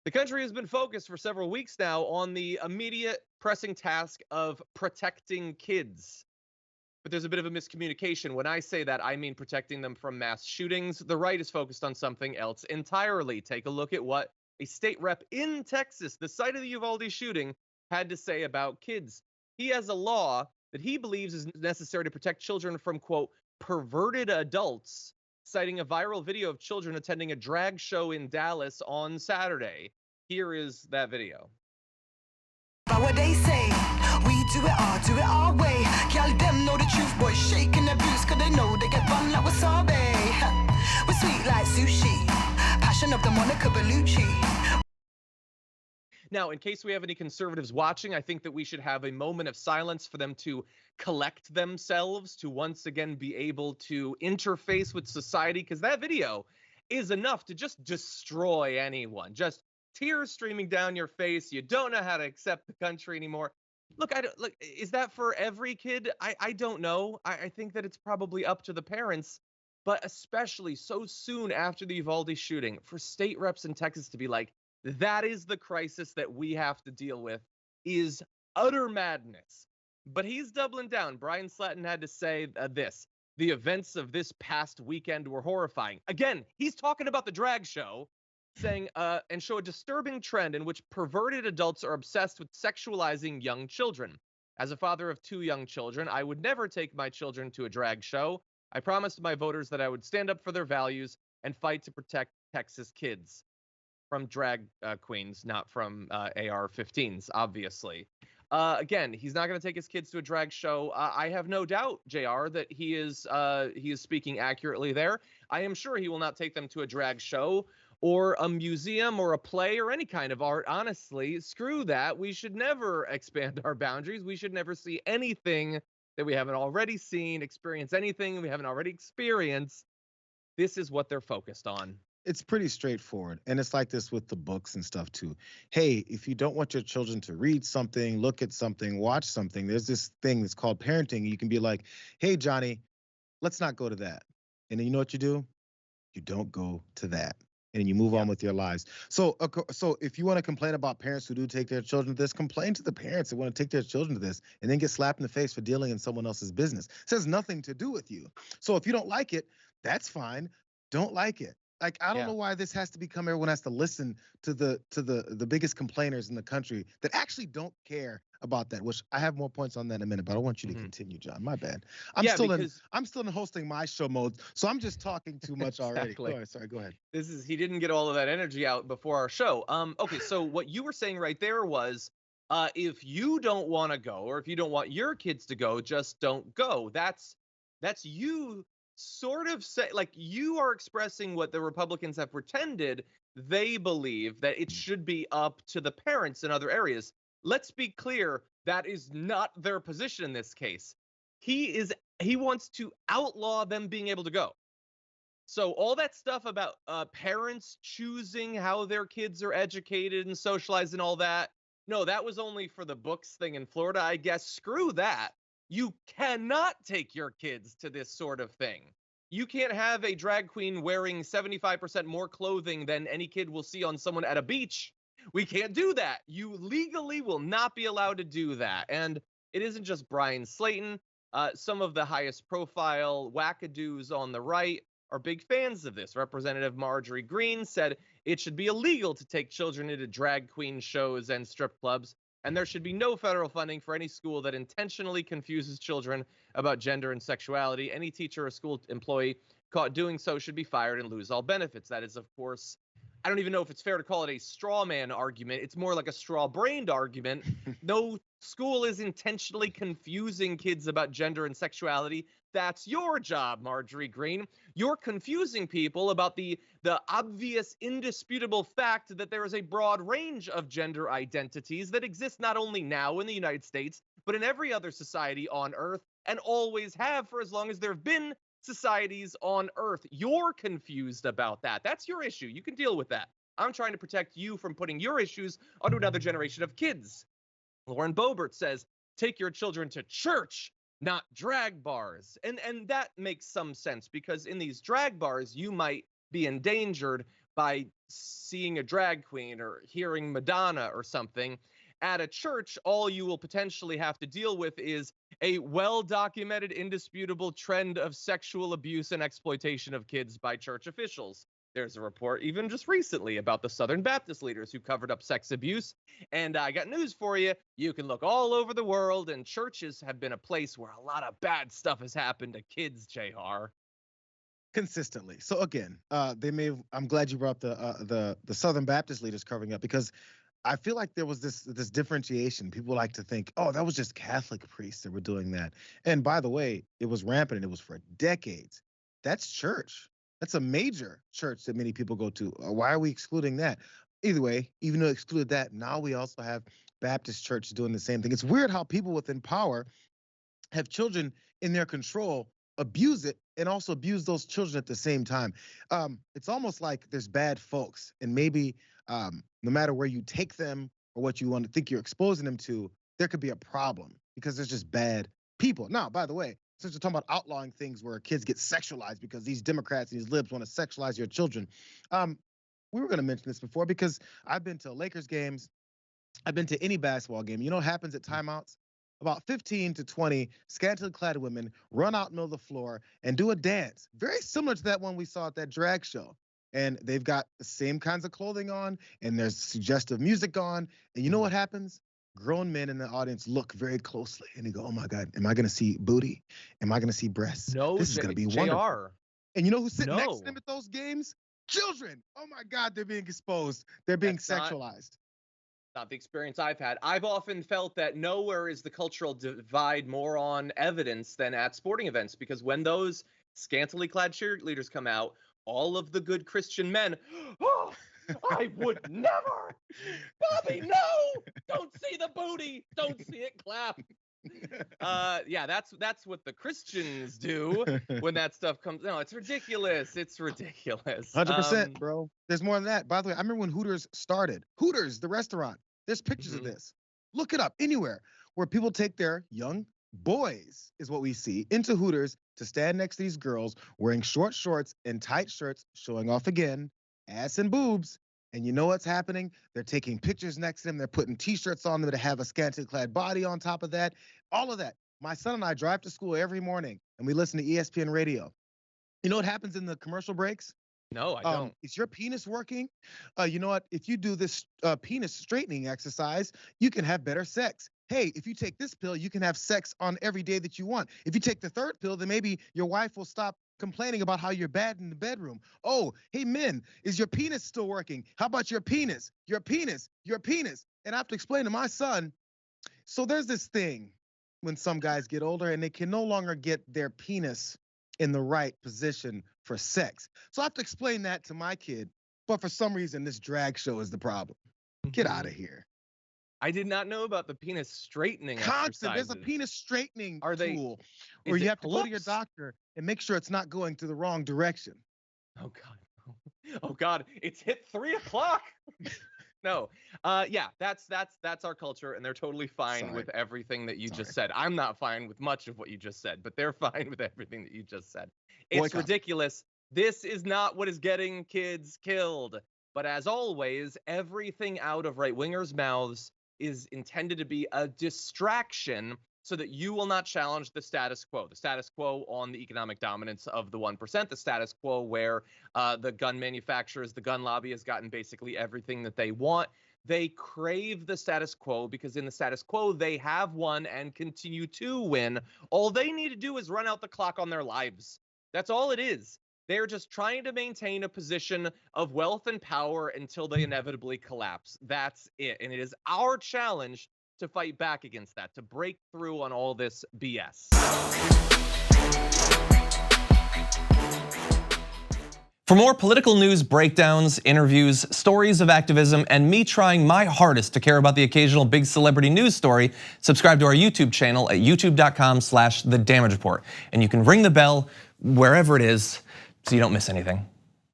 The country has been focused for several weeks now on the immediate pressing task of protecting kids. But there's a bit of a miscommunication. When I say that, I mean protecting them from mass shootings. The right is focused on something else entirely. Take a look at what a state rep in Texas, the site of the Uvalde shooting, had to say about kids. He has a law that he believes is necessary to protect children from, quote, perverted adults, citing a viral video of children attending a drag show in Dallas on Saturday. Here is that video. About what they say, we do it our way. Can't let them know the truth, boys shaking their boots, cause they know they get run like wasabi. We're sweet like sushi, passion of the Monica Bellucci. Now, in case we have any conservatives watching, I think that we should have a moment of silence for them to collect themselves, to once again be able to interface with society, because that video is enough to just destroy anyone. Just tears streaming down your face. You don't know how to accept the country anymore. Look, is that for every kid? I don't know. I think that it's probably up to the parents, but especially so soon after the Uvalde shooting, for state reps in Texas to be like, that is the crisis that we have to deal with, is utter madness. But he's doubling down. Bryan Slaton had to say this. The events of this past weekend were horrifying. Again, he's talking about the drag show, saying, and show a disturbing trend in which perverted adults are obsessed with sexualizing young children. As a father of 2 young children, I would never take my children to a drag show. I promised my voters that I would stand up for their values and fight to protect Texas kids. From drag queens, not from AR-15s, obviously. Again, he's not going to take his kids to a drag show. I have no doubt, JR, that he is speaking accurately there. I am sure he will not take them to a drag show or a museum or a play or any kind of art. Honestly, screw that. We should never expand our boundaries. We should never see anything that we haven't already seen, experience anything we haven't already experienced. This is what they're focused on. It's pretty straightforward. And it's like this with the books and stuff too. Hey, if you don't want your children to read something, look at something, watch something, there's this thing that's called parenting. You can be like, hey, Johnny, let's not go to that. And then you know what you do? You don't go to that. And you move on with your lives. So if you want to complain about parents who do take their children to this, complain to the parents that want to take their children to this and then get slapped in the face for dealing in someone else's business. It has nothing to do with you. So if you don't like it, that's fine. Don't like it. Like, I don't know why this has to become everyone has to listen to the biggest complainers in the country that actually don't care about that, which I have more points on that in a minute, but I want you to continue, John. My bad. I'm still in hosting my show mode, so I'm just talking too much already. Go ahead, sorry, go ahead. He didn't get all of that energy out before our show. Okay, so what you were saying right there was if you don't want to go, or if you don't want your kids to go, just don't go. That's you sort of say, like, you are expressing what the Republicans have pretended they believe, that it should be up to the parents in other areas. Let's be clear, that is not their position in this case. He wants to outlaw them being able to go. So all that stuff about parents choosing how their kids are educated and socialized and all that, no, that was only for the books thing in Florida, I guess. Screw that. You cannot take your kids to this sort of thing. You can't have a drag queen wearing 75% more clothing than any kid will see on someone at a beach. We can't do that. You legally will not be allowed to do that. And it isn't just Bryan Slaton. Some of the highest profile wackadoos on the right are big fans of this. Representative Marjorie Greene said it should be illegal to take children into drag queen shows and strip clubs, and there should be no federal funding for any school that intentionally confuses children about gender and sexuality. Any teacher or school employee caught doing so should be fired and lose all benefits. That is, of course, I don't even know if it's fair to call it a straw man argument. It's more like a straw-brained argument. No school is intentionally confusing kids about gender and sexuality. That's your job, Marjorie Greene. You're confusing people about the obvious, indisputable fact that there is a broad range of gender identities that exist not only now in the United States, but in every other society on Earth, and always have for as long as there have been societies on Earth. You're confused about that. That's your issue. You can deal with that. I'm trying to protect you from putting your issues onto another generation of kids. Lauren Boebert says, take your children to church, not drag bars. And that makes some sense, because in these drag bars, you might be endangered by seeing a drag queen or hearing Madonna or something. At a church, all you will potentially have to deal with is a well-documented, indisputable trend of sexual abuse and exploitation of kids by church officials. There's a report even just recently about the Southern Baptist leaders who covered up sex abuse. And I got news for you. You can look all over the world, and churches have been a place where a lot of bad stuff has happened to kids, JR. Consistently. So again, I'm glad you brought the Southern Baptist leaders covering up, because I feel like there was this differentiation. People like to think, oh, that was just Catholic priests that were doing that. And by the way, it was rampant and it was for decades. That's church. That's a major church that many people go to. Why are we excluding that? Either way, even though we excluded that, now we also have Baptist church doing the same thing. It's weird how people within power have children in their control abuse it and also abuse those children at the same time. It's almost like there's bad folks, and maybe no matter where you take them or what you want to think you're exposing them to, there could be a problem because there's just bad people. Now, by the way, since we're talking about outlawing things where kids get sexualized because these Democrats and these libs want to sexualize your children, we were going to mention this before because I've been to Lakers games. I've been to any basketball game. You know what happens at timeouts? About 15 to 20 scantily clad women run out in the middle of the floor and do a dance, very similar to that one we saw at that drag show. And they've got the same kinds of clothing on, and there's suggestive music on. And you know what happens? Grown men in the audience look very closely and they go, oh my God, am I going to see booty? Am I going to see breasts? No, this is going to be wonderful. And you know who's sitting next to them at those games? Children. Oh my God, they're being exposed. They're being sexualized. Not the experience I've had. I've often felt that nowhere is the cultural divide more on evidence than at sporting events, because when those scantily clad cheerleaders come out, all of the good Christian men, oh, I would never, Bobby, no, don't see the booty, don't see it clap. Yeah, that's what the Christians do when that stuff comes. No, it's ridiculous. It's ridiculous. 100%, bro. There's more than that. By the way, I remember when Hooters started. Hooters, the restaurant. There's pictures of this. Look it up anywhere where people take their young boys, is what we see, into Hooters to stand next to these girls wearing short shorts and tight shirts, showing off again, ass and boobs. And you know what's happening? They're taking pictures next to them. They're putting T-shirts on them to have a scantily clad body on top of that. All of that. My son and I drive to school every morning and we listen to ESPN radio. You know what happens in the commercial breaks? No, I don't. Is your penis working? You know what? If you do this penis straightening exercise, you can have better sex. Hey, if you take this pill, you can have sex on every day that you want. If you take the third pill, then maybe your wife will stop complaining about how you're bad in the bedroom. Oh, hey, men, is your penis still working? How about your penis? Your penis, your penis. And I have to explain to my son, so there's this thing when some guys get older and they can no longer get their penis in the right position for sex. So I have to explain that to my kid. But for some reason, this drag show is the problem. Get out of here. I did not know about the penis straightening Constant. There's a penis straightening tool where you have to go to your doctor and make sure it's not going to the wrong direction. Oh God. Oh God. It's hit 3 o'clock. No. Yeah, that's our culture, and they're totally fine with everything that you just said. I'm not fine with much of what you just said, but they're fine with everything that you just said. It's ridiculous. This is not what is getting kids killed. But as always, everything out of right-wingers' mouths is intended to be a distraction so that you will not challenge the status quo on the economic dominance of the 1%, the status quo where the gun manufacturers, the gun lobby has gotten basically everything that they want. They crave the status quo because in the status quo, they have won and continue to win. All they need to do is run out the clock on their lives. That's all it is. They're just trying to maintain a position of wealth and power until they inevitably collapse. That's it. And it is our challenge to fight back against that, to break through on all this BS. For more political news breakdowns, interviews, stories of activism, and me trying my hardest to care about the occasional big celebrity news story, subscribe to our YouTube channel at youtube.com/The Damage Report. And you can ring the bell wherever it is so you don't miss anything.